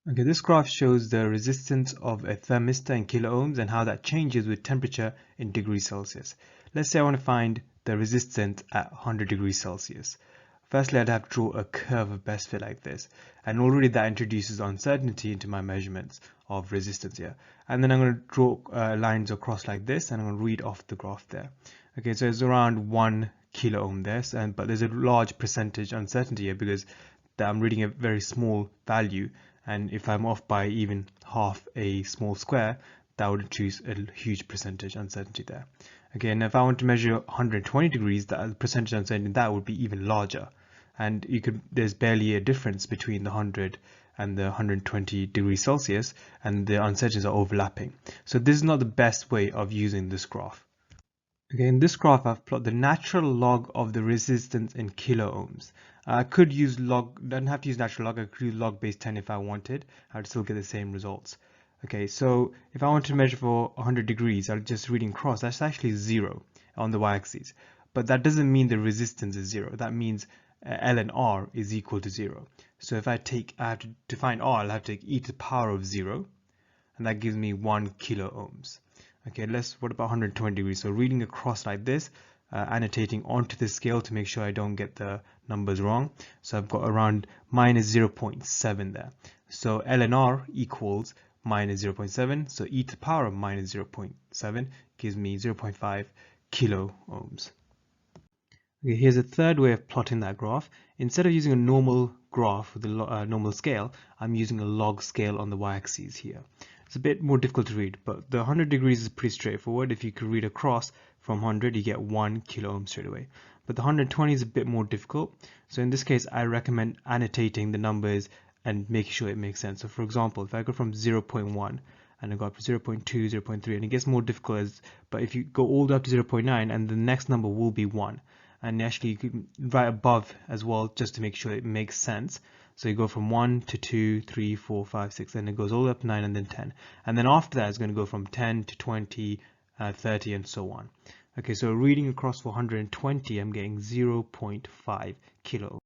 Okay, this graph shows the resistance of a thermistor in kilo ohms and how that changes with temperature in degrees Celsius. Let's say I want to find the resistance at 100 degrees Celsius. Firstly, I'd have to draw a curve of best fit like this, and already that introduces uncertainty into my measurements of resistance here. And then I'm going to draw lines across like this, and I'm going to read off the graph there. Okay, so it's around 1 kilo ohm there, but there's a large percentage uncertainty here because I'm reading a very small value, and if I'm off by even half a small square, that would introduce a huge percentage uncertainty there. Okay, and if I want to measure 120 degrees, the percentage uncertainty that would be even larger, and there's barely a difference between the 100 and the 120 degrees Celsius, and the uncertainties are overlapping. So this is not the best way of using this graph. Okay, in this graph, I've plotted the natural log of the resistance in kilo ohms. I could use log, don't have to use natural log, I could use log base 10 if I wanted. I would still get the same results. Okay, so if I want to measure for 100 degrees, I'll just reading cross, that's actually 0 on the y-axis. But that doesn't mean the resistance is 0. That means L and R is equal to 0. So if I have to find R, I'll have to take e to the power of 0, and that gives me 1 kilo ohms. Okay, what about 120 degrees? So reading across like this, annotating onto the scale to make sure I don't get the numbers wrong. So I've got around minus 0.7 there. So L and R equals minus 0.7. So e to the power of minus 0.7 gives me 0.5 kilo ohms. Okay, here's a third way of plotting that graph. Instead of using a normal graph with a normal scale, I'm using a log scale on the y-axis here. It's a bit more difficult to read, but the 100 degrees is pretty straightforward. If you could read across from 100, you get 1 kilo ohm straight away. But the 120 is a bit more difficult. So in this case, I recommend annotating the numbers and making sure it makes sense. So for example, if I go from 0.1 and I go up to 0.2, 0.3, and it gets more difficult, but if you go all the way up to 0.9, and the next number will be 1. And actually you can write above as well just to make sure it makes sense. So you go from 1 to 2, 3, 4, 5, 6, and it goes all the way up to 9 and then 10. And then after that it's going to go from 10 to 20, 30 and so on. Okay, so reading across for 120, I'm getting 0.5 kilo.